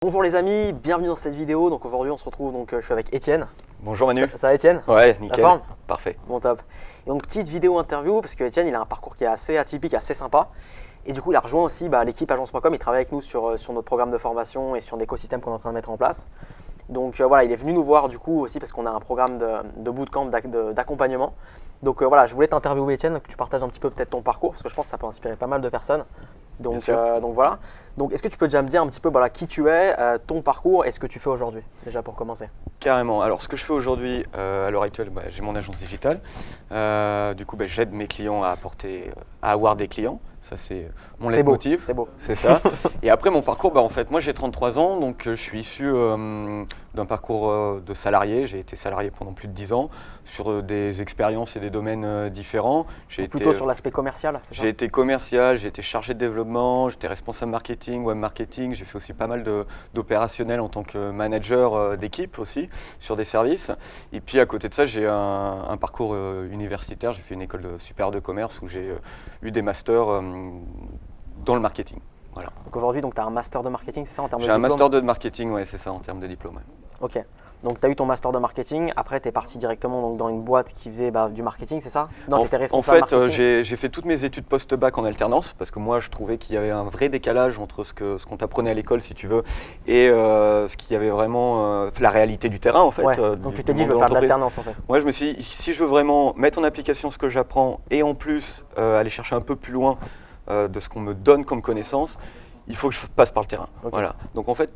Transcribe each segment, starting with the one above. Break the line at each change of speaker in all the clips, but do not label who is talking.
Bonjour les amis, bienvenue dans cette vidéo. Donc aujourd'hui on se retrouve, je suis avec Étienne.
Bonjour Manu.
Ça va Étienne?
Ouais, nickel.
La forme?
Parfait.
Bon top. Et donc petite vidéo interview parce que Étienne il a un parcours qui est assez atypique, assez sympa. Et du coup il a rejoint aussi l'équipe agence.com, il travaille avec nous sur notre programme de formation et sur l'écosystème qu'on est en train de mettre en place. Donc voilà, il est venu nous voir du coup aussi parce qu'on a un programme de bootcamp d'accompagnement. Donc voilà, je voulais t'interviewer Étienne, que tu partages un petit peu peut-être ton parcours parce que je pense que ça peut inspirer pas mal de personnes. Donc voilà. Donc est-ce que tu peux déjà me dire un petit peu qui tu es, ton parcours et ce que tu fais aujourd'hui, déjà pour commencer?
Carrément. Alors ce que je fais aujourd'hui, à l'heure actuelle, j'ai mon agence digitale. Du coup, j'aide mes clients à avoir des clients. Ça, c'est mon leitmotiv.
C'est beau.
C'est ça. Et après, mon parcours, en fait, moi, j'ai 33 ans, donc je suis issu d'un parcours de salarié. J'ai été salarié pendant plus de 10 ans sur des expériences et des domaines différents.
Plutôt sur l'aspect commercial, c'est ça?
J'ai été commercial, j'ai été chargé de développement, j'étais responsable marketing, web marketing. J'ai fait aussi pas mal d'opérationnel en tant que manager d'équipe aussi sur des services. Et puis à côté de ça, j'ai un parcours universitaire. J'ai fait une école supérieure de commerce où j'ai eu des masters dans le marketing. Voilà.
Donc aujourd'hui, tu as un master de marketing, c'est ça en termes de
diplôme?
diplôme?
J'ai un master de marketing, ouais, c'est ça en termes de diplôme. Ouais.
Ok. Donc tu as eu ton master de marketing, après tu es parti directement dans une boîte qui faisait du marketing, c'est ça? Non, tu étais responsable marketing.
En fait, j'ai fait toutes mes études post-bac en alternance parce que moi je trouvais qu'il y avait un vrai décalage entre ce qu'on t'apprenait à l'école si tu veux et ce qu'il y avait vraiment la réalité du terrain en fait.
Ouais. Donc tu t'es dit je veux faire de l'alternance en fait.
Moi je me suis dit si je veux vraiment mettre en application ce que j'apprends et en plus aller chercher un peu plus loin de ce qu'on me donne comme connaissance, il faut que je passe par le terrain. Okay. Voilà. Donc en fait,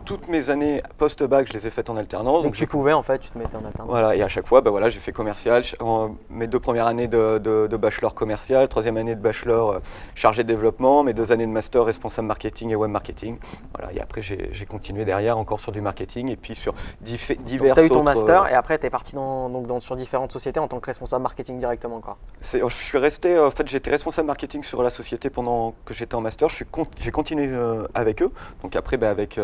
toutes mes années post-bac, je les ai faites en alternance.
Donc tu pouvais en fait, tu te mettais en alternance.
Voilà, et à chaque fois, j'ai fait commercial. Mes 2 premières années de bachelor commercial, 3e année de bachelor chargé de développement, mes 2 années de master responsable marketing et web marketing. Voilà, et après j'ai continué derrière encore sur du marketing et puis sur divers autres...
Tu as eu ton master et après tu es parti sur différentes sociétés en tant que responsable marketing directement quoi.
Je suis resté, en fait j'étais responsable marketing sur la société pendant que j'étais en master. J'ai continué avec eux. Donc après, avec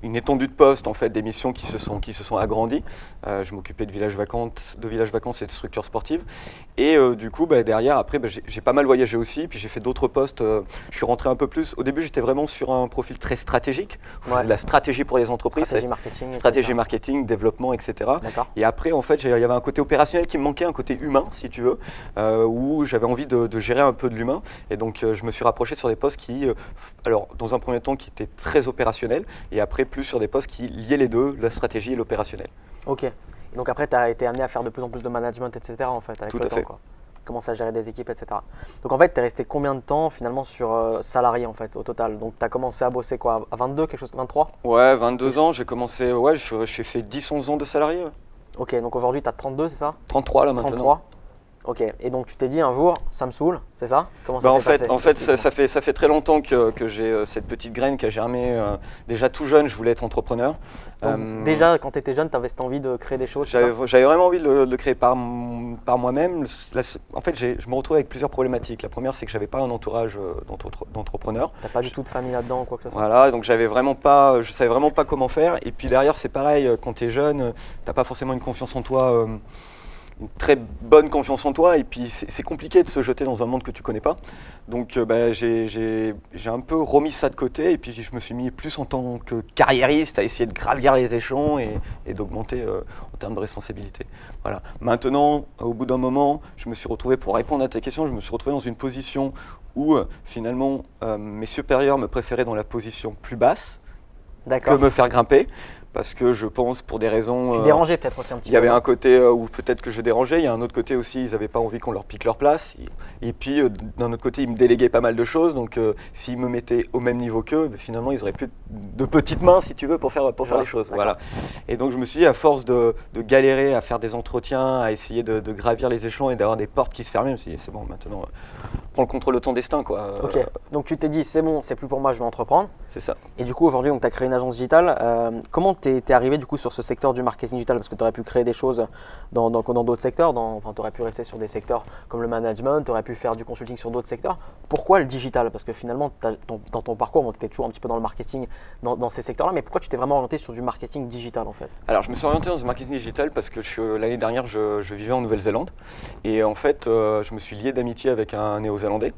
une étendue de postes, en fait, des missions qui se sont agrandies. Je m'occupais de villages vacances et de structures sportives. Et du coup, derrière, après, j'ai pas mal voyagé aussi. Puis j'ai fait d'autres postes. Je suis rentré un peu plus. Au début, j'étais vraiment sur un profil très stratégique. De la stratégie pour les entreprises. Stratégie marketing, développement, etc. Et après, en fait, il y avait un côté opérationnel qui me manquait, un côté humain, si tu veux, où j'avais envie de gérer un peu de l'humain. Et donc, je me suis rapproché sur des postes qui, alors dans un premier temps, qui étaient très opérationnels, et après plus sur des postes qui liaient les deux, la stratégie et l'opérationnel.
Ok. Et donc après, tu as été amené à faire de plus en plus de management, etc. en fait, avec
Tout
le
à
temps,
fait.
quoi. Commencer à gérer des équipes, etc. Donc en fait, tu es resté combien de temps finalement sur salarié en fait, au total? Donc tu as commencé à bosser quoi, à 22, quelque chose, 23?
Ouais, 22 ans, j'ai commencé, j'ai fait 10-11 ans de salarié. Ouais.
Ok, donc aujourd'hui tu as 32, c'est ça?
33 là maintenant.
33. Ok, et donc tu t'es dit un jour, ça me saoule, c'est ça? Comment ça s'est passé?
En fait, ça fait très longtemps que j'ai cette petite graine qui a germé. Déjà tout jeune, je voulais être entrepreneur.
Donc, déjà, quand tu étais jeune, tu avais cette envie de créer des choses?
J'avais vraiment envie de le créer par moi-même. En fait, je me retrouvais avec plusieurs problématiques. La première, c'est que je n'avais pas un entourage d'entrepreneurs.
Tu n'as pas du tout de famille là-dedans ou quoi que ce soit?
Voilà, donc je savais vraiment pas comment faire. Et puis derrière, c'est pareil, quand tu es jeune, tu n'as pas forcément une confiance en toi. Une très bonne confiance en toi et puis c'est compliqué de se jeter dans un monde que tu connais pas. Donc j'ai un peu remis ça de côté et puis je me suis mis plus en tant que carriériste à essayer de gravir les échelons et d'augmenter en termes de responsabilité. Voilà. Maintenant, au bout d'un moment, je me suis retrouvé, pour répondre à ta question, je me suis retrouvé dans une position où finalement mes supérieurs me préféraient dans la position plus basse que me faire grimper. Parce que je pense pour des raisons...
Tu dérangeais peut-être aussi un petit peu.
Il y avait un côté où peut-être que je dérangeais, il y a un autre côté aussi, ils n'avaient pas envie qu'on leur pique leur place. Et puis d'un autre côté, ils me déléguaient pas mal de choses, donc s'ils me mettaient au même niveau qu'eux, finalement ils auraient plus de petites mains si tu veux pour faire les choses. Voilà. Et donc je me suis dit, à force de galérer à faire des entretiens, à essayer de gravir les échelons et d'avoir des portes qui se fermaient, je me suis dit c'est bon, maintenant prends le contrôle de ton destin quoi.
Ok, donc tu t'es dit c'est bon, c'est plus pour moi, je vais entreprendre.
C'est ça.
Et du coup aujourd'hui, tu as créé une agence digitale. Comment tu es arrivé du coup sur ce secteur du marketing digital? Parce que tu aurais pu créer des choses dans d'autres secteurs, tu aurais pu rester sur des secteurs comme le management, tu aurais pu faire du consulting sur d'autres secteurs. Pourquoi le digital? Parce que finalement, dans ton parcours, tu étais toujours un petit peu dans le marketing dans ces secteurs-là, mais pourquoi tu t'es vraiment orienté sur du marketing digital en fait?
Alors je me suis orienté dans le marketing digital parce que l'année dernière, je vivais en Nouvelle-Zélande et en fait, je me suis lié d'amitié avec un Néo-Zélandais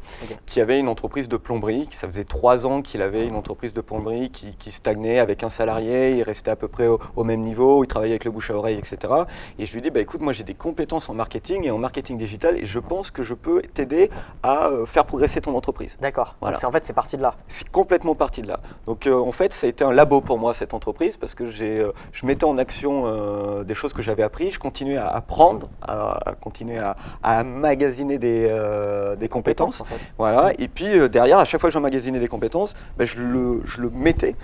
qui avait une entreprise de plomberie, ça faisait 3 ans qu'il avait une entreprise de plomberie qui stagnait avec un salarié, il restait à peu près au même niveau, il travaillait avec le bouche à oreille, etc. Et je lui dis, écoute, moi j'ai des compétences en marketing et en marketing digital et je pense que je peux t'aider à faire progresser ton entreprise.
D'accord,
voilà.
En fait c'est parti de là.
C'est complètement parti de là. Donc en fait ça a été un labo pour moi cette entreprise parce que je mettais en action des choses que j'avais appris, je continuais à apprendre, à continuer à magasiner des compétences.
En fait.
Voilà. Et puis derrière, à chaque fois que j'emmagasinais des compétences, je le mettais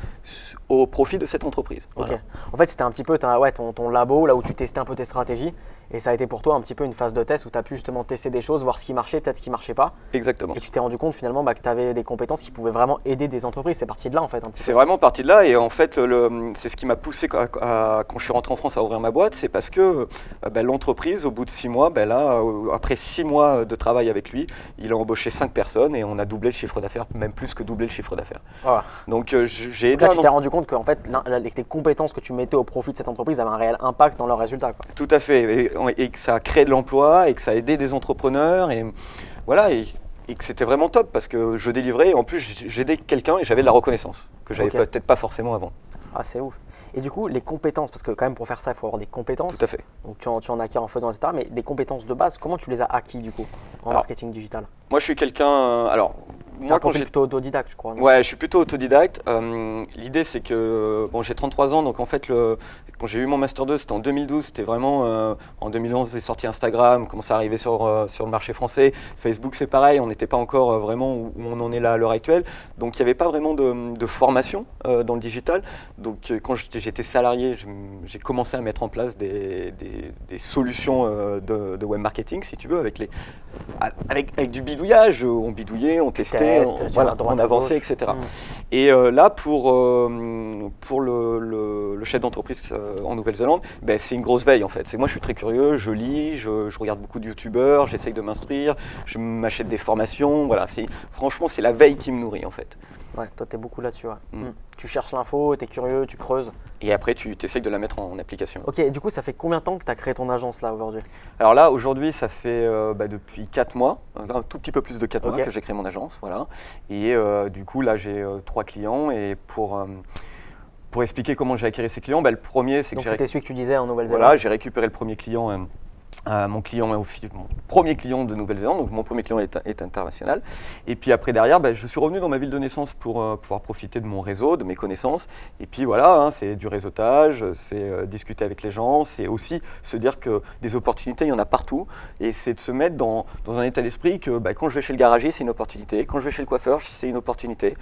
au profit de cette entreprise. Voilà.
Okay. En fait, c'était un petit peu ton labo, là où tu testais un peu tes stratégies. Et ça a été pour toi un petit peu une phase de test où tu as pu justement tester des choses, voir ce qui marchait, peut-être ce qui ne marchait pas.
Exactement.
Et tu t'es rendu compte finalement que tu avais des compétences qui pouvaient vraiment aider des entreprises. C'est parti de là en fait.
C'est vraiment parti de là et en fait c'est ce qui m'a poussé quand je suis rentré en France à ouvrir ma boîte, c'est parce que l'entreprise au bout de 6 mois, après 6 mois de travail avec lui, il a embauché 5 personnes et on a doublé le chiffre d'affaires, même plus que doublé le chiffre d'affaires.
Voilà.
Donc j'ai aidé.
Là tu t'es rendu compte que en fait, tes compétences que tu mettais au profit de cette entreprise avaient un réel impact dans leurs résultats. Quoi.
Tout à fait et que ça a créé de l'emploi et que ça a aidé des entrepreneurs et voilà et que c'était vraiment top parce que je délivrais et en plus j'aidais quelqu'un et j'avais de la reconnaissance que j'avais peut-être pas forcément avant.
Ah c'est ouf. Et du coup les compétences, parce que quand même pour faire ça il faut avoir des compétences.
Tout à fait.
Donc tu en acquiers en faisant etc. Mais des compétences de base, comment tu les as acquis du coup en marketing digital?
Moi je suis quelqu'un, moi
quand j'ai plutôt autodidacte je crois.
Ouais, je suis plutôt autodidacte. L'idée c'est que j'ai 33 ans donc en fait quand j'ai eu mon master 2 c'était en 2012, c'était vraiment en 2011 est sorti Instagram, commençait à arriver sur le marché français. Facebook c'est pareil, on n'était pas encore vraiment où on en est là à l'heure actuelle. Donc il n'y avait pas vraiment de formation dans le digital. Donc quand j'étais salarié, j'ai commencé à mettre en place des solutions de web marketing si tu veux avec du bidouillage, on bidouillait, on testait. On avançait, etc. Et là, pour le chef d'entreprise en Nouvelle-Zélande, c'est une grosse veille en fait. Moi, je suis très curieux, je lis, je regarde beaucoup de youtubeurs, j'essaye de m'instruire, je m'achète des formations. Voilà, franchement, c'est la veille qui me nourrit en fait.
Ouais, toi, tu es beaucoup là-dessus. Ouais. Tu cherches l'info, tu es curieux, tu creuses.
Et après, tu essayes de la mettre en application.
Ok, et du coup, ça fait combien de temps que tu as créé ton agence là aujourd'hui?
Alors là, aujourd'hui, ça fait depuis 4 mois, un tout petit peu plus de 4 mois que j'ai créé mon agence. Voilà. Et du coup, là, j'ai 3 clients. Et pour expliquer comment j'ai acquis ces clients, le premier, c'est que
c'était celui que tu disais en Nouvelle-Zélande.
Voilà, j'ai récupéré le premier client. Mon premier client de Nouvelle-Zélande, donc mon premier client est international. Et puis après derrière, je suis revenu dans ma ville de naissance pour pouvoir profiter de mon réseau, de mes connaissances. Et puis voilà, c'est du réseautage, c'est discuter avec les gens, c'est aussi se dire que des opportunités, il y en a partout. Et c'est de se mettre dans un état d'esprit que quand je vais chez le garagiste, c'est une opportunité. Quand je vais chez le coiffeur, c'est une opportunité.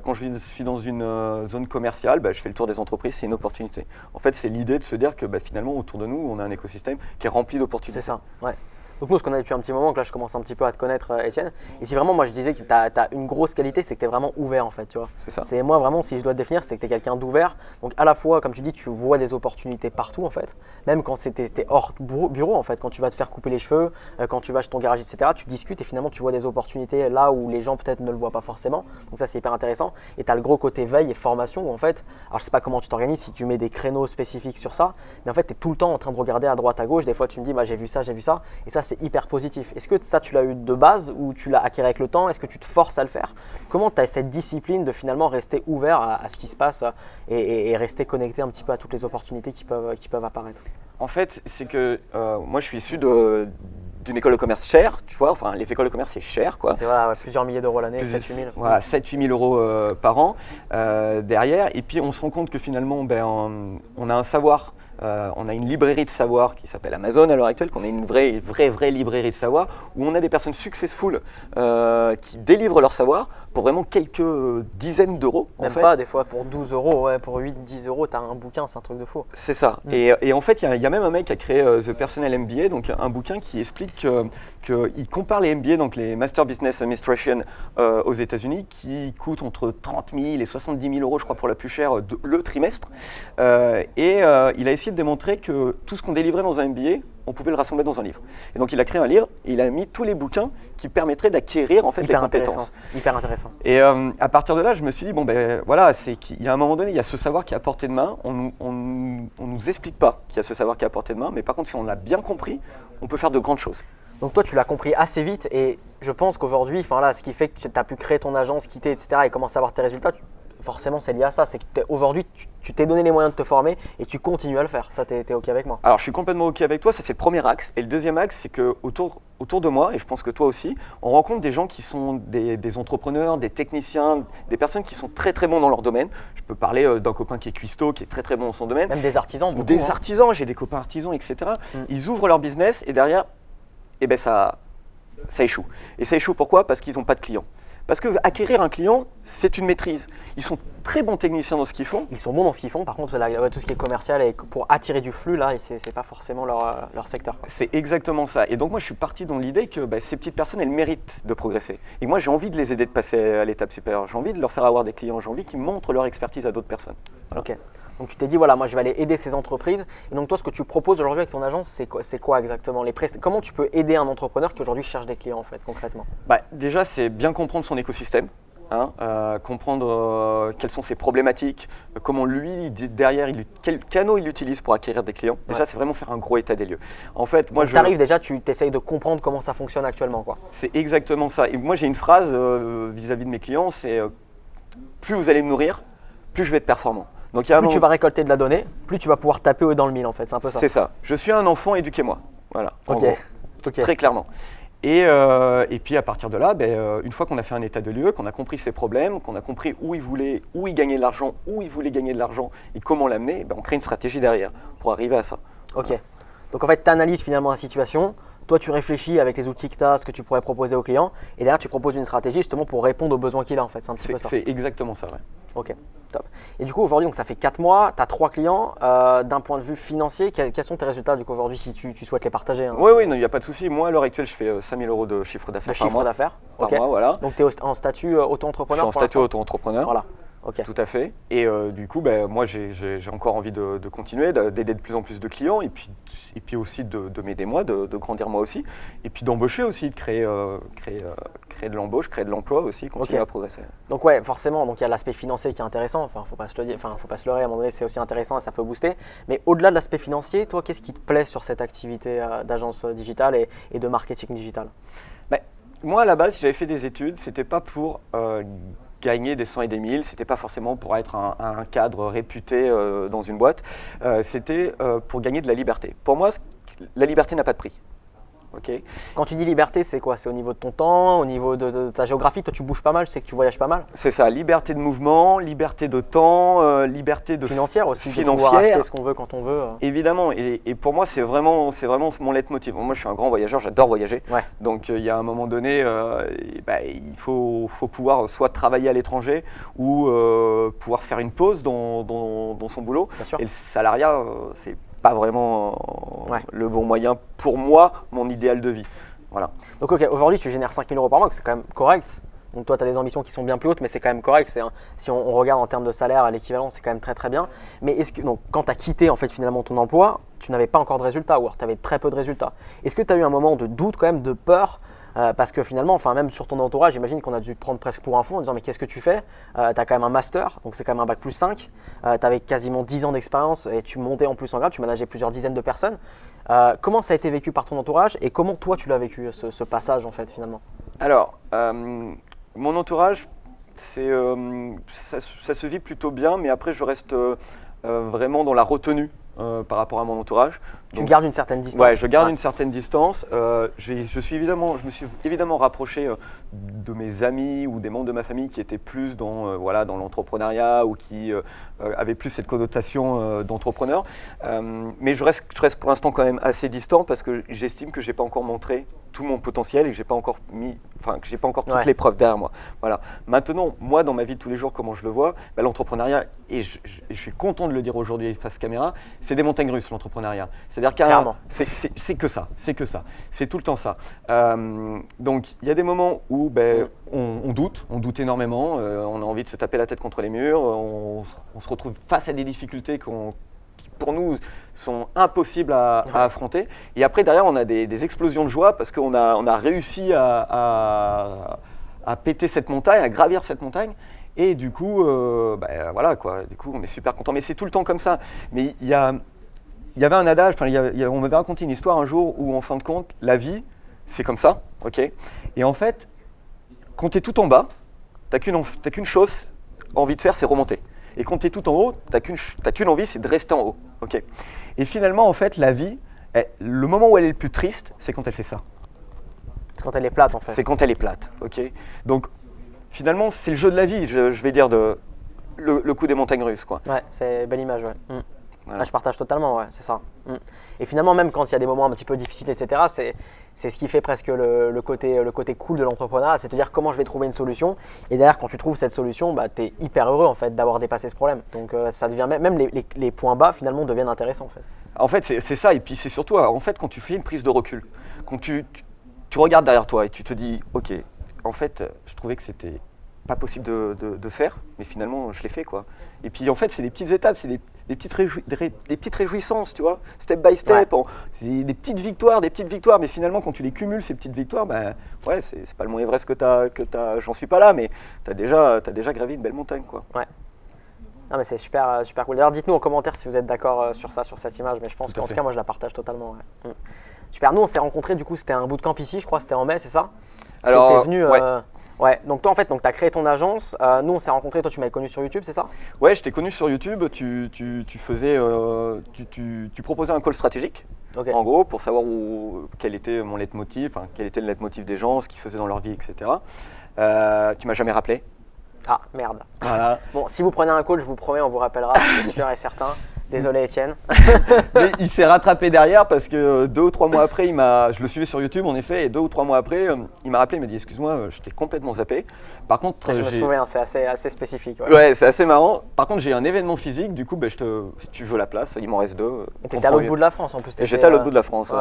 Quand je suis dans une zone commerciale, je fais le tour des entreprises, c'est une opportunité. En fait, c'est l'idée de se dire que finalement, autour de nous, on a un écosystème qui est rempli d'opportunités.
C'est ça, ouais. Donc nous, on se connaît depuis un petit moment, donc là, je commence un petit peu à te connaître, Étienne. Et si vraiment, moi, je disais que tu as une grosse qualité, c'est que tu es vraiment ouvert, en fait, tu vois.
C'est ça.
C'est moi, vraiment, si je dois te définir, c'est que tu es quelqu'un d'ouvert. Donc à la fois, comme tu dis, tu vois des opportunités partout, en fait. Même quand t'es hors bureau, en fait. Quand tu vas te faire couper les cheveux, quand tu vas chez ton garage, etc., tu discutes et finalement, tu vois des opportunités là où les gens, peut-être, ne le voient pas forcément. Donc ça, c'est hyper intéressant. Et tu as le gros côté veille et formation où, en fait, alors je sais pas comment tu t'organises, si tu mets des créneaux spécifiques sur ça, mais en fait, tu es tout le temps en train de regarder à droite, à gauche. Des fois, tu me dis, j'ai vu ça. Et ça, c'est hyper positif. Est-ce que ça, tu l'as eu de base ou tu l'as acquis avec le temps? Est-ce que tu te forces à le faire? Comment tu as cette discipline de finalement rester ouvert à ce qui se passe et rester connecté un petit peu à toutes les opportunités qui peuvent apparaître?
En fait, c'est que moi, je suis issu d'une école de commerce chère, tu vois. Enfin, les écoles de commerce, c'est cher, quoi.
C'est plusieurs milliers d'euros l'année, 7-8 000.
Voilà, 7-8 000 euros par an derrière. Et puis, on se rend compte que finalement, on a un savoir On a une librairie de savoir qui s'appelle Amazon à l'heure actuelle, qu'on est une vraie librairie de savoir, où on a des personnes successful qui délivrent leur savoir pour vraiment quelques dizaines d'euros.
Même pas, des fois pour 12 euros, ouais, pour 8-10 euros, tu as un bouquin, c'est un truc de fou.
C'est ça. Et en fait, il y a même un mec qui a créé The Personnel MBA, donc un bouquin qui explique qu'il compare les MBA, donc les Master Business Administration aux États-Unis, qui coûtent entre 30 000 et 70 000 euros, je crois, pour la plus chère, le trimestre. Il a essayé de démontrer que tout ce qu'on délivrait dans un MBA, on pouvait le rassembler dans un livre. Et donc il a créé un livre, et il a mis tous les bouquins qui permettraient d'acquérir en fait les compétences.
Hyper intéressant.
Et à partir de là, je me suis dit, bon ben voilà, c'est qu'il y a un moment donné, il y a ce savoir qui est à portée de main, on nous explique pas qu'il y a ce savoir qui est à portée de main, mais par contre si on l'a bien compris, on peut faire de grandes choses.
Donc toi tu l'as compris assez vite et je pense qu'aujourd'hui, enfin là, ce qui fait que tu as pu créer ton agence, quitter, etc. et commencer à avoir tes résultats, forcément c'est lié à ça, c'est que aujourd'hui tu t'es donné les moyens de te former et tu continues à le faire. Ça, t'es OK avec moi?
Alors je suis complètement OK avec toi, ça c'est le premier axe. Et le deuxième axe, c'est que autour de moi, et je pense que toi aussi, on rencontre des gens qui sont des entrepreneurs, des techniciens, des personnes qui sont très très bons dans leur domaine. Je peux parler d'un copain qui est cuistot, qui est très très bon dans son domaine.
Même des artisans, beaucoup.
Ou des artisans, j'ai des copains artisans, etc. Ils ouvrent leur business et derrière, eh ben ça échoue. Et ça échoue pourquoi? Parce qu'ils n'ont pas de clients. Parce que acquérir un client, c'est une maîtrise. Ils sont très bons techniciens dans ce qu'ils font.
Ils sont bons dans ce qu'ils font. Par contre, tout ce qui est commercial et pour attirer du flux, là, c'est pas forcément leur secteur.
C'est exactement ça. Et donc moi, je suis parti dans l'idée que ces petites personnes, elles méritent de progresser. Et moi, j'ai envie de les aider de passer à l'étape supérieure. J'ai envie de leur faire avoir des clients. J'ai envie qu'ils montrent leur expertise à d'autres personnes. Voilà.
Ok. Donc tu t'es dit, voilà, moi je vais aller aider ces entreprises. Et donc toi, ce que tu proposes aujourd'hui avec ton agence, c'est quoi exactement comment tu peux aider un entrepreneur qui aujourd'hui cherche des clients en fait, concrètement?
Déjà, c'est bien comprendre son écosystème. Comprendre quelles sont ses problématiques, comment lui, derrière, quel canot il utilise pour acquérir des clients. Déjà, c'est vraiment faire un gros état des lieux. En fait, moi,
tu arrives déjà, tu essayes de comprendre comment ça fonctionne actuellement, quoi.
C'est exactement ça. Et moi, j'ai une phrase vis-à-vis de mes clients, c'est plus vous allez me nourrir, plus je vais être performant. Donc,
plus tu vas récolter de la donnée, plus tu vas pouvoir taper dans le mille, en fait. C'est un peu ça.
C'est ça. Je suis un enfant, éduquez-moi. Voilà.
Ok.
Très clairement. Et puis à partir de là, une fois qu'on a fait un état de lieu, qu'on a compris ses problèmes, qu'on a compris où il gagnait de l'argent, où il voulait gagner de l'argent et comment l'amener, on crée une stratégie derrière pour arriver à ça.
Ok. Donc en fait, tu analyses finalement la situation. Toi, tu réfléchis avec les outils que tu as, ce que tu pourrais proposer au client. Et derrière, tu proposes une stratégie justement pour répondre aux besoins qu'il a en fait. C'est un petit peu ça.
C'est exactement ça, ouais.
Ok, top. Et du coup, aujourd'hui, donc ça fait 4 mois, tu as 3 clients. D'un point de vue financier, quels sont tes résultats du coup aujourd'hui si tu souhaites les partager?
Oui, il n'y a pas de souci. Moi, à l'heure actuelle, je fais 5 000 euros de chiffre d'affaires par mois.
Par mois, voilà. Donc tu es en statut auto-entrepreneur?
Je suis en statut auto-entrepreneur.
Voilà. Okay.
Tout à fait. Et du coup, moi, j'ai encore envie de continuer, d'aider de plus en plus de clients et puis aussi de m'aider moi, de grandir moi aussi. Et puis d'embaucher aussi, de créer de l'embauche, créer de l'emploi aussi, continuer à progresser.
Donc ouais, forcément, donc il y a l'aspect financier qui est intéressant. Enfin, faut pas se leurrer, à un moment donné, c'est aussi intéressant et ça peut booster. Mais au-delà de l'aspect financier, toi, qu'est-ce qui te plaît sur cette activité d'agence digitale et de marketing digital?
Moi, à la base, si j'avais fait des études, c'était pas pour gagner des 100 et des 1000, c'était pas forcément pour être un cadre réputé dans une boîte, c'était pour gagner de la liberté. Pour moi, la liberté n'a pas de prix. Okay.
Quand tu dis liberté, c'est quoi? C'est au niveau de ton temps, au niveau de ta géographie? Toi, tu bouges pas mal, je sais que tu voyages pas mal.
C'est ça, liberté de mouvement, liberté de temps, liberté de
financière aussi, de pouvoir acheter ce qu'on veut quand on veut.
Évidemment, et pour moi, c'est vraiment mon leitmotiv. Moi, je suis un grand voyageur, j'adore voyager.
Ouais.
Donc, il y a un moment donné, il faut pouvoir soit travailler à l'étranger ou pouvoir faire une pause dans son boulot.
Bien sûr.
Et le salariat, c'est pas vraiment le bon moyen pour moi, mon idéal de vie. Voilà.
Donc ok, aujourd'hui tu génères 5 000 euros par mois, c'est quand même correct. Donc toi tu as des ambitions qui sont bien plus hautes, mais c'est quand même correct. Si on regarde en termes de salaire à l'équivalent, c'est quand même très très bien. Mais est-ce que quand tu as quitté en fait finalement ton emploi, tu n'avais pas encore de résultats ou alors tu avais très peu de résultats. Est-ce que tu as eu un moment de doute quand même, de peur? Parce que finalement, même sur ton entourage, j'imagine qu'on a dû te prendre presque pour un fou en disant mais qu'est-ce que tu fais? Tu as quand même un master, donc c'est quand même un bac plus 5. Tu avais quasiment 10 ans d'expérience et tu montais en plus en grade, tu manageais plusieurs dizaines de personnes. Comment ça a été vécu par ton entourage et comment toi tu l'as vécu ce passage en fait finalement?
Alors, mon entourage, ça se vit plutôt bien, mais après je reste vraiment dans la retenue par rapport à mon entourage.
Tu gardes une certaine distance.
Ouais, je garde une certaine distance. Je me suis évidemment rapproché de mes amis ou des membres de ma famille qui étaient plus dans l'entrepreneuriat ou qui avaient plus cette connotation d'entrepreneur. Mais je reste pour l'instant quand même assez distant parce que j'estime que j'ai pas encore montré tout mon potentiel et que j'ai pas encore toutes les preuves derrière moi. Voilà. Maintenant, moi dans ma vie de tous les jours, comment je le vois, l'entrepreneuriat, et je suis content de le dire aujourd'hui face caméra, c'est des montagnes russes l'entrepreneuriat. C'est-à-dire c'est que ça, c'est tout le temps ça. Donc il y a des moments où on doute énormément, on a envie de se taper la tête contre les murs, on se retrouve face à des difficultés qui pour nous sont impossibles à affronter. Et après derrière on a des explosions de joie parce qu'on a réussi à péter cette montagne, à gravir cette montagne. Et du coup, voilà quoi. Du coup, on est super content. Mais c'est tout le temps comme ça. Mais il y avait un adage. On m'avait raconté une histoire un jour où, en fin de compte, la vie, c'est comme ça, ok. Et en fait, quand tu es tout en bas, t'as qu'une chose envie de faire, c'est remonter. Et quand tu es tout en haut, t'as qu'une envie, c'est de rester en haut, ok. Et finalement, en fait, la vie, le moment où elle est le plus triste, c'est quand elle fait ça.
C'est quand elle est plate, en fait.
C'est quand elle est plate, ok. Donc finalement, c'est le jeu de la vie, je vais dire, le coup des montagnes russes, quoi.
Ouais, c'est une belle image, ouais.
Voilà.
Je partage totalement, ouais, c'est ça. Et finalement, même quand il y a des moments un petit peu difficiles, etc., c'est ce qui fait presque le côté cool de l'entrepreneuriat, c'est de te dire comment je vais trouver une solution. Et derrière, quand tu trouves cette solution, tu es hyper heureux en fait d'avoir dépassé ce problème. Donc ça devient même les points bas finalement deviennent intéressants en fait.
En fait, c'est ça. Et puis c'est surtout, en fait, quand tu fais une prise de recul, quand tu regardes derrière toi et tu te dis, ok, en fait, je trouvais que c'était pas possible de faire, mais finalement, je l'ai fait, quoi. Et puis, en fait, c'est des petites étapes, c'est des petites réjouissances, tu vois, step by step. Ouais. C'est des petites victoires, mais finalement, quand tu les cumules, ces petites victoires, ouais, c'est pas le mont Everest que t'as, j'en suis pas là, mais t'as déjà gravi une belle montagne, quoi.
Ouais. Non, mais c'est super cool. D'ailleurs, dites-nous en commentaire si vous êtes d'accord sur cette image, mais je pense qu'en tout cas, moi, je la partage totalement. Ouais. Super. Nous, on s'est rencontrés, du coup, c'était un bootcamp ici, je crois, c'était en mai, c'est ça?
Alors,
t'es venu, ouais, donc toi en fait, tu as créé ton agence, nous on s'est rencontrés, toi tu m'avais connu sur YouTube, c'est ça?
Ouais, je t'ai connu sur YouTube, tu proposais un call stratégique, en gros, pour savoir quel était mon leitmotiv, quel était le leitmotiv des gens, ce qu'ils faisaient dans leur vie, etc. Tu m'as jamais rappelé.
Ah, merde.
Voilà.
Bon, si vous prenez un call, je vous promets, on vous rappellera, c'est sûr et certain. Désolé Étienne.
Mais il s'est rattrapé derrière parce que 2 ou 3 mois après, je le suivais sur YouTube en effet, et 2 ou 3 mois après, il m'a rappelé, il m'a dit excuse-moi, je t'ai complètement zappé. Par contre,
je me souviens, c'est assez spécifique.
Ouais, c'est assez marrant. Par contre, j'ai un événement physique, du coup, si tu veux la place, il m'en reste 2.
Tu étais à l'autre bout de la France en plus.
J'étais à l'autre bout de la France. Ouais.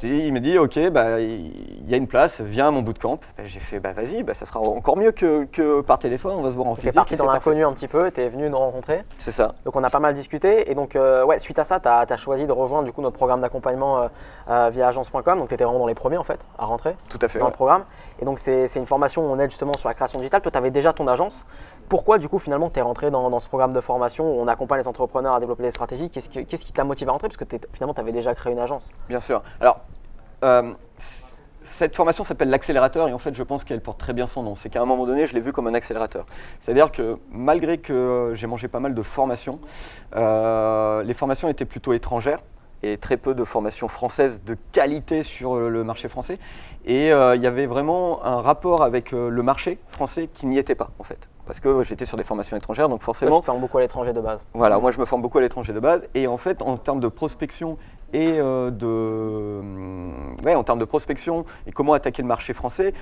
Il m'a dit ok, il y a une place, viens à mon bootcamp. J'ai fait vas-y, ça sera encore mieux que par téléphone, on va se voir en physique.
Tu es parti dans l'inconnu un petit peu, tu es venu nous rencontrer.
C'est ça.
Donc on a pas mal discuté et donc suite à ça, tu as choisi de rejoindre du coup notre programme d'accompagnement via agence.com. Donc tu étais vraiment dans les premiers en fait à rentrer.
Tout à fait.
Dans le programme. Et donc c'est une formation où on aide justement sur la création digitale. Toi tu avais déjà ton agence. Pourquoi du coup finalement tu es rentré dans ce programme de formation où on accompagne les entrepreneurs à développer des stratégies? Qu'est-ce qui t'a motivé à rentrer? Parce que finalement tu avais déjà créé une agence.
Bien sûr. Alors cette formation s'appelle l'accélérateur et en fait je pense qu'elle porte très bien son nom. C'est qu'à un moment donné je l'ai vu comme un accélérateur. C'est-à-dire que malgré que j'ai mangé pas mal de formations, les formations étaient plutôt étrangères et très peu de formations françaises de qualité sur le marché français. Et il y avait vraiment un rapport avec le marché français qui n'y était pas en fait. Parce que j'étais sur des formations étrangères, donc forcément…
Toi, tu te formes beaucoup à l'étranger de base.
Voilà, moi je me forme beaucoup à l'étranger de base. Et en fait, en termes de prospection et en termes de prospection et comment attaquer le marché français,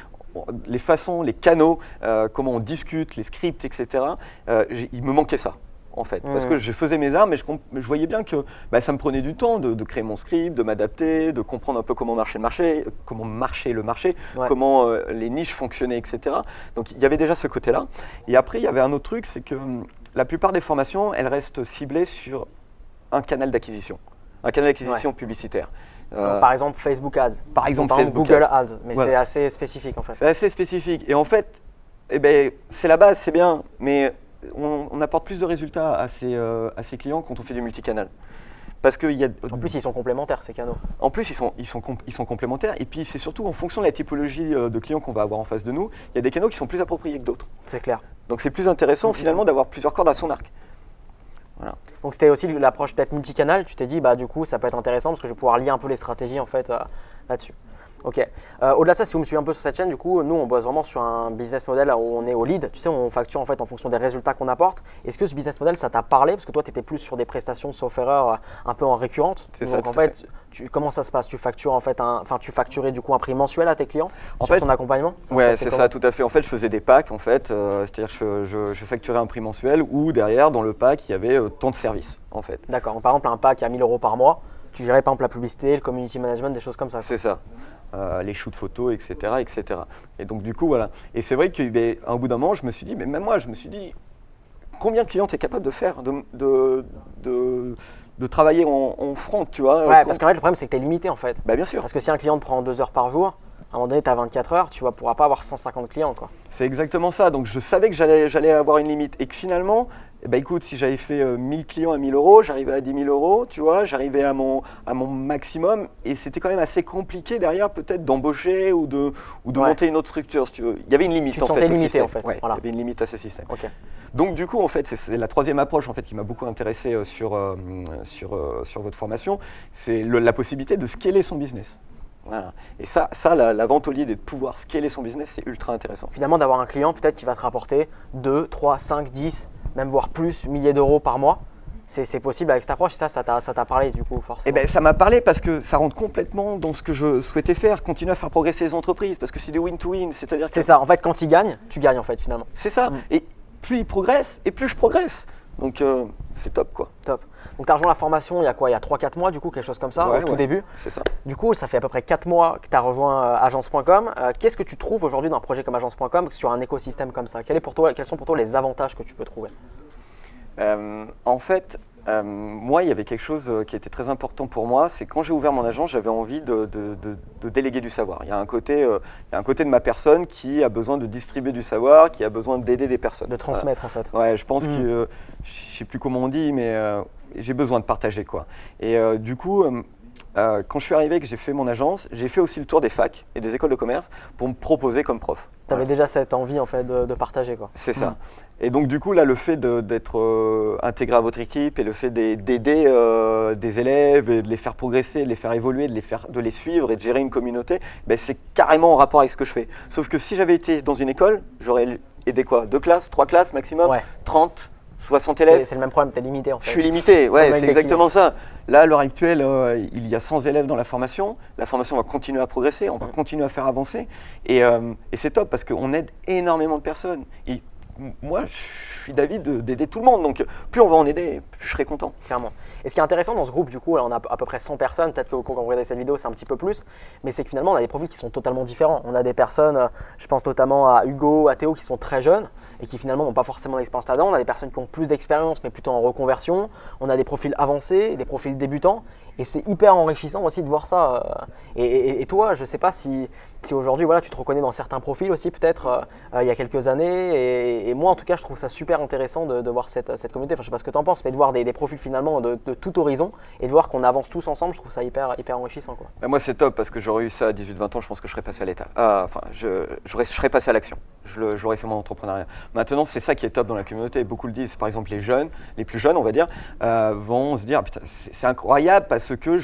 les façons, les canaux, comment on discute, les scripts, etc., il me manquait ça. En fait, parce que je faisais mes armes, mais je voyais bien que ça me prenait du temps de créer mon script, de m'adapter, de comprendre un peu comment marchait le marché, comment les niches fonctionnaient, etc. Donc il y avait déjà ce côté-là. Et après, il y avait un autre truc, c'est que la plupart des formations, elles restent ciblées sur un canal d'acquisition publicitaire.
Par exemple, Facebook Ads.
Par exemple,
Google Ads, mais c'est assez spécifique en fait.
C'est assez spécifique. Et en fait, c'est la base, c'est bien, mais on apporte plus de résultats à ses clients quand on fait du multicanal. Parce que
en plus, ils sont complémentaires ces canaux.
En plus, ils sont complémentaires. Et puis, c'est surtout en fonction de la typologie de clients qu'on va avoir en face de nous. Il y a des canaux qui sont plus appropriés que d'autres.
C'est clair.
Donc, c'est plus intéressant finalement d'avoir plusieurs cordes à son arc. Voilà.
Donc c'était aussi l'approche d'être multicanal. Tu t'es dit, du coup, ça peut être intéressant parce que je vais pouvoir lier un peu les stratégies en fait là-dessus. Ok. Au-delà de ça, si vous me suivez un peu sur cette chaîne, du coup, nous, on bosse vraiment sur un business model où on est au lead. Tu sais, on facture en fait en fonction des résultats qu'on apporte. Est-ce que ce business model, ça t'a parlé? Parce que toi, tu étais plus sur des prestations sauf erreur un peu en récurrente.
C'est ça,
Donc en fait, comment ça se passe? Tu factures en fait tu facturais du coup un prix mensuel à tes clients sur ton accompagnement?
Ouais, c'est ça, tout à fait. En fait, je faisais des packs, en fait. C'est-à-dire que je facturais un prix mensuel où derrière, dans le pack, il y avait tant de services, en fait.
D'accord. Donc, par exemple, un pack à 1 000 € par mois, tu gérais par exemple la publicité, le community management, des choses comme ça.
C'est ça. Les shoots photos, etc., etc. Et donc du coup, voilà. Et c'est vrai qu'à un bout d'un moment, je me suis dit, mais même moi, je me suis dit, combien de clients tu es capable de faire, de travailler en front, tu vois?
Ouais, parce qu'en fait, le problème, c'est que tu es limité en fait.
Bah bien sûr.
Parce que si un client te prend 2 heures par jour, à un moment donné, tu as 24 heures, tu ne pourras pas avoir 150 clients, quoi.
C'est exactement ça. Donc je savais que j'allais avoir une limite. Et que finalement, écoute, si j'avais fait 1000 clients à 1000 €, j'arrivais à 10 000 €, tu vois, j'arrivais à mon maximum. Et c'était quand même assez compliqué derrière, peut-être d'embaucher ou de monter une autre structure, si tu veux. Il y avait une limite en fait.
Tu te sentais
au
limité
système.
en fait.
Ouais,
Voilà.
il y avait une limite à ce système.
Ok.
Donc du coup, en fait, c'est la troisième approche en fait, qui m'a beaucoup intéressé sur votre formation. C'est la possibilité de scaler son business. Voilà. Et ça la vente au lead et de pouvoir scaler son business, c'est ultra intéressant.
Finalement, d'avoir un client peut-être qui va te rapporter 2, 3, 5, 10, même voire plus milliers d'euros par mois. C'est possible avec cette approche et ça t'a parlé du coup forcément.
Eh ben, ça m'a parlé parce que ça rentre complètement dans ce que je souhaitais faire, continuer à faire progresser les entreprises parce que c'est du win-to-win, c'est-à-dire que…
C'est ça, en fait quand il gagne, tu gagnes en fait finalement.
C'est ça, et plus il progresse et plus je progresse. Donc c'est top quoi.
Top. Donc tu as rejoint la formation il y a quoi? Il y a 3-4 mois du coup, quelque chose comme ça, au tout début.
C'est ça.
Du coup, ça fait à peu près 4 mois que tu as rejoint Agence.com. Qu'est-ce que tu trouves aujourd'hui dans un projet comme Agence.com sur un écosystème comme ça? Quels sont pour toi les avantages que tu peux trouver?
En fait, moi, il y avait quelque chose qui était très important pour moi, c'est quand j'ai ouvert mon agence, j'avais envie de déléguer du savoir. Il y a un côté de ma personne qui a besoin de distribuer du savoir, qui a besoin d'aider des personnes.
De transmettre en fait.
Ouais, je pense que, je ne sais plus comment on dit, mais j'ai besoin de partager quoi. Et du coup, quand je suis arrivé et que j'ai fait mon agence, j'ai fait aussi le tour des facs et des écoles de commerce pour me proposer comme prof.
Tu avais déjà cette envie en fait de partager quoi.
C'est ça. Et donc du coup là, le fait d'être intégré à votre équipe et le fait d'aider des élèves et de les faire progresser, de les faire évoluer, de les suivre et de gérer une communauté, c'est carrément en rapport avec ce que je fais. Sauf que si j'avais été dans une école, j'aurais aidé quoi? 2 classes, 3 classes maximum, 30, 60 élèves.
C'est le même problème, tu es limité en fait.
Je suis limité, ouais, c'est exactement ça. Là, à l'heure actuelle, il y a 100 élèves dans la formation. La formation va continuer à progresser, on va continuer à faire avancer. Et c'est top parce qu'on aide énormément de personnes. Et moi, je suis d'avis d'aider tout le monde. Donc, plus on va en aider, plus je serai content.
Clairement. Et ce qui est intéressant dans ce groupe, du coup, on a à peu près 100 personnes. Peut-être que quand vous regardez cette vidéo, c'est un petit peu plus. Mais c'est que finalement, on a des profils qui sont totalement différents. On a des personnes, je pense notamment à Hugo, à Théo, qui sont très jeunes et qui finalement n'ont pas forcément d'expérience là-dedans. On a des personnes qui ont plus d'expérience, mais plutôt en reconversion. On a des profils avancés, des profils débutants. Et c'est hyper enrichissant aussi de voir ça. Et toi, je ne sais pas si aujourd'hui voilà, tu te reconnais dans certains profils aussi peut-être il y a quelques années. Et moi en tout cas, je trouve ça super intéressant de voir cette communauté. Enfin, je ne sais pas ce que tu en penses, mais de voir des profils finalement de tout horizon et de voir qu'on avance tous ensemble, je trouve ça hyper enrichissant, quoi.
Moi c'est top parce que j'aurais eu ça à 18-20 ans, je pense que je serais passé à l'état. Je serais passé à l'action. J'aurais fait mon entrepreneuriat. Maintenant, c'est ça qui est top dans la communauté. Beaucoup le disent, par exemple les plus jeunes, on va dire, vont se dire putain, c'est incroyable parce que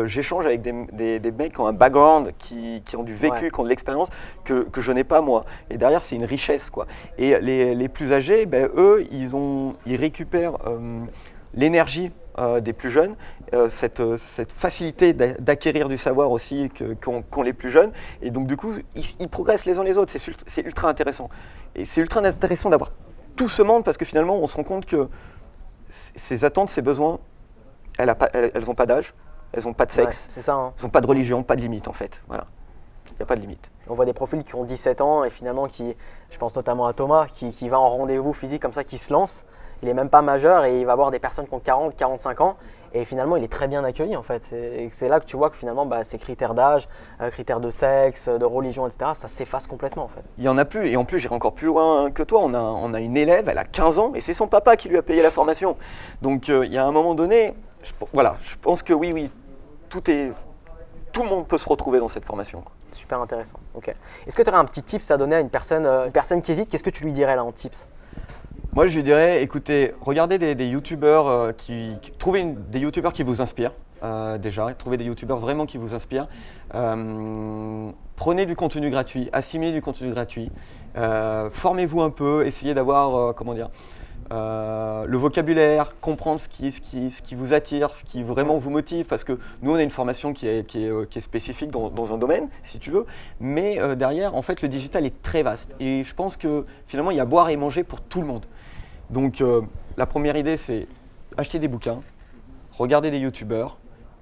j'échange avec des mecs qui ont un background, qui ont du vécu, qui ont de l'expérience que je n'ai pas moi. Et derrière, c'est une richesse, quoi. Et les plus âgés, eux, ils récupèrent l'énergie des plus jeunes, cette facilité d'acquérir du savoir aussi qu'ont les plus jeunes. Et donc, du coup, ils progressent les uns les autres. C'est ultra intéressant. Et c'est ultra intéressant d'avoir tout ce monde parce que finalement, on se rend compte que ces attentes, ces besoins, elles n'ont pas d'âge, elles n'ont pas de sexe,
c'est ça, hein.
Elles n'ont pas de religion, pas de limite en fait. Voilà. Il n'y a pas de limite.
On voit des profils qui ont 17 ans et finalement je pense notamment à Thomas, qui va en rendez-vous physique comme ça, qui se lance. Il n'est même pas majeur et il va voir des personnes qui ont 40, 45 ans et finalement il est très bien accueilli en fait. C'est là que tu vois que finalement ces critères d'âge, critères de sexe, de religion, etc., ça s'efface complètement en fait.
Il n'y en a plus et en plus j'irai encore plus loin que toi. On a une élève, elle a 15 ans et c'est son papa qui lui a payé la formation. Donc il y a un moment donné, je pense que oui, tout le monde peut se retrouver dans cette formation.
Super intéressant. Ok. Est-ce que tu aurais un petit tips à donner à une personne qui hésite? Qu'est-ce que tu lui dirais là en tips?
Moi, je lui dirais, écoutez, regardez des youtubeurs trouvez des youtubeurs qui vous inspirent déjà, trouvez des youtubeurs vraiment qui vous inspirent. Prenez du contenu gratuit, assimilez du contenu gratuit, formez-vous un peu, essayez d'avoir, le vocabulaire, comprendre ce qui vous attire, ce qui vraiment vous motive, parce que nous on a une formation qui est spécifique dans un domaine, si tu veux, mais derrière, en fait, le digital est très vaste et je pense que finalement il y a à boire et manger pour tout le monde. Donc la première idée, c'est acheter des bouquins, regarder des youtubeurs,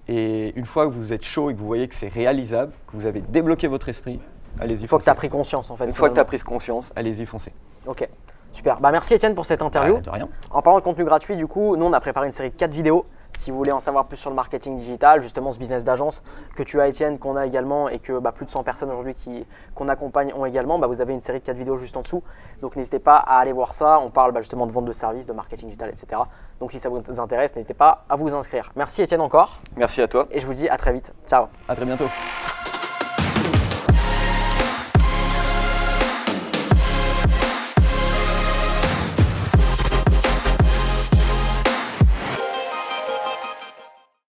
et une fois que vous êtes chaud et que vous voyez que c'est réalisable, que vous avez débloqué votre esprit, allez-y.
Une fois que tu as pris conscience en fait.
Une fois que tu as pris conscience, allez-y, foncez.
Ok, super. Bah, merci Étienne pour cette interview.
De rien.
En parlant de contenu gratuit, du coup, nous on a préparé une série de 4 vidéos. Si vous voulez en savoir plus sur le marketing digital, justement ce business d'agence que tu as Étienne, qu'on a également et que plus de 100 personnes aujourd'hui qu'on accompagne ont également, vous avez une série de 4 vidéos juste en dessous. Donc n'hésitez pas à aller voir ça. On parle justement de vente de services, de marketing digital, etc. Donc si ça vous intéresse, n'hésitez pas à vous inscrire. Merci Étienne encore.
Merci à toi.
Et je vous dis à très vite. Ciao.
À très bientôt.